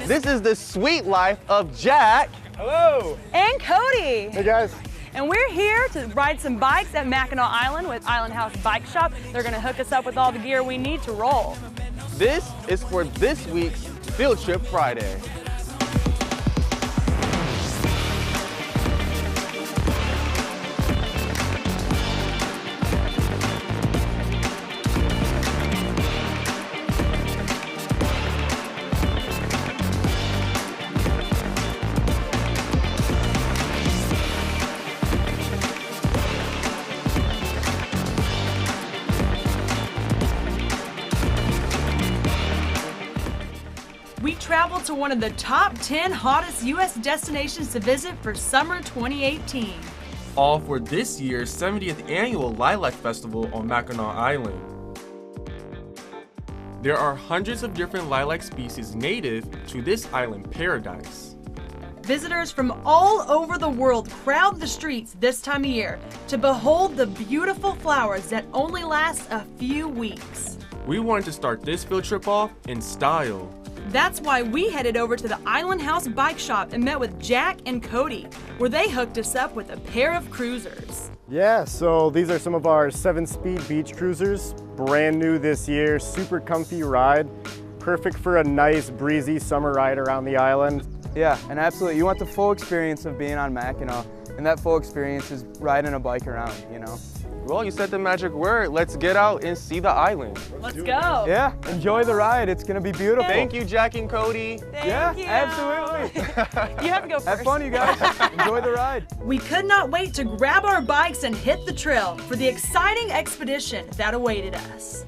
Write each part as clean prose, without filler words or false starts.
This is the sweet life of Jack. Hello. And Cody. Hey guys. And we're here to ride some bikes at Mackinac Island with Island House Bike Shop. They're gonna hook us up with all the gear we need to roll. This is for this week's Field Trip Friday. We traveled to one of the top 10 hottest U.S. destinations to visit for summer 2018. All for this year's 70th annual Lilac Festival on Mackinac Island. There are hundreds of different lilac species native to this island paradise. Visitors from all over the world crowd the streets this time of year to behold the beautiful flowers that only last a few weeks. We wanted to start this field trip off in style. That's why we headed over to the Island House Bike Shop and met with Jack and Cody, where they hooked us up with a pair of cruisers. Yeah, so these are some of our 7-speed beach cruisers. Brand new this year, super comfy ride. Perfect for a nice breezy summer ride around the island. Yeah, and absolutely. You want the full experience of being on Mackinac, and that full experience is riding a bike around, you know. Well, you said the magic word. Let's get out and see the island. Let's go. Yeah, enjoy the ride. It's going to be beautiful. Thank you, Jack and Cody. Thank you. Absolutely. You have to go first. Have fun, you guys. Enjoy the ride. We could not wait to grab our bikes and hit the trail for the exciting expedition that awaited us.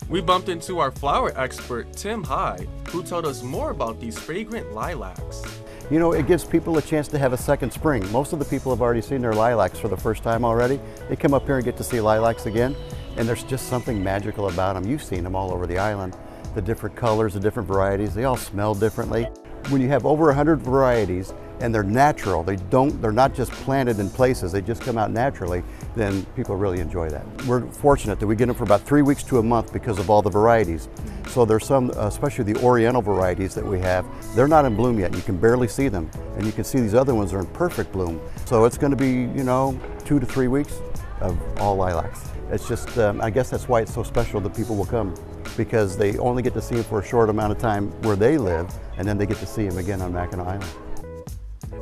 We bumped into our flower expert, Tim Hyde, who told us more about these fragrant lilacs. You know, it gives people a chance to have a second spring. Most of the people have already seen their lilacs for the first time already. They come up here and get to see lilacs again, and there's just something magical about them. You've seen them all over the island. The different colors, the different varieties, they all smell differently. When you have over 100 varieties and they're natural, they're not just planted in places, they just come out naturally, then people really enjoy that. We're fortunate that we get them for about 3 weeks to a month because of all the varieties. So there's some, especially the oriental varieties that we have, they're not in bloom yet. You can barely see them. And you can see these other ones are in perfect bloom. So it's going to be, you know, 2 to 3 weeks of all lilacs. It's just, I guess that's why it's so special that people will come, because they only get to see them for a short amount of time where they live, and then they get to see them again on Mackinac Island.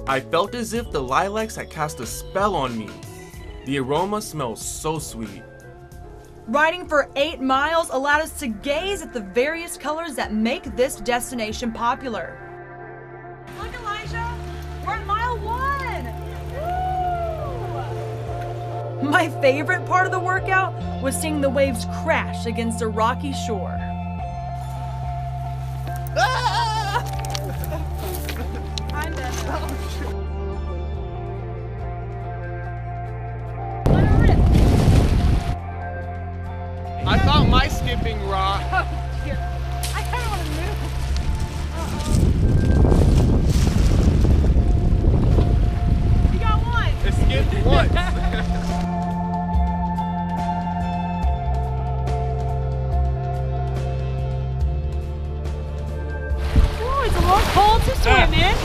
I felt as if the lilacs had cast a spell on me. The aroma smells so sweet. Riding for 8 miles allowed us to gaze at the various colors that make this destination popular. Look, Elijah, we're at mile 1. Woo! My favorite part of the workout was seeing the waves crash against a rocky shore. I thought my skipping rock. Oh, dear. I kind of want to move. You got one. It skipped once. Oh, it's a little cold to swim in.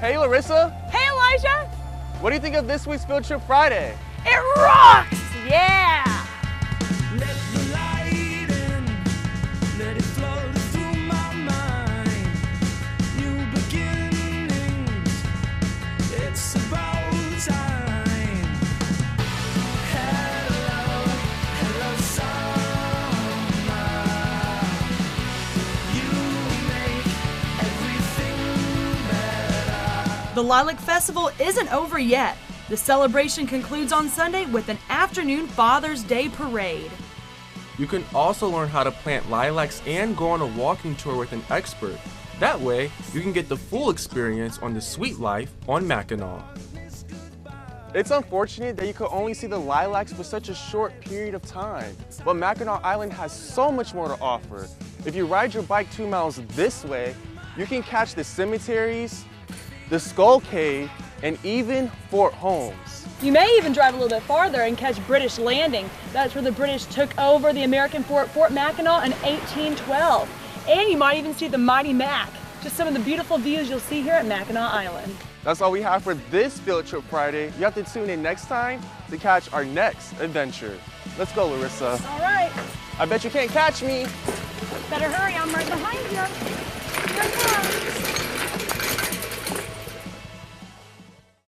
Hey, Larissa. Hey, Elijah. What do you think of this week's Field Trip Friday? It rocks! Yeah! Let the light in, let it flow through my mind. New beginnings, it's about time. Hello, hello summer. You make everything better. The Lilac Festival isn't over yet. The celebration concludes on Sunday with an afternoon Father's Day parade. You can also learn how to plant lilacs and go on a walking tour with an expert. That way, you can get the full experience on the sweet life on Mackinac. It's unfortunate that you could only see the lilacs for such a short period of time, but Mackinac Island has so much more to offer. If you ride your bike 2 miles this way, you can catch the cemeteries, the Skull Cave, and even Fort Holmes. You may even drive a little bit farther and catch British Landing. That's where the British took over the American Fort Mackinac in 1812. And you might even see the mighty Mac. Just some of the beautiful views you'll see here at Mackinac Island. That's all we have for this Field Trip Friday. You have to tune in next time to catch our next adventure. Let's go, Larissa. All right, I bet you can't catch me. better hurry, I'm right behind you. Here it comes.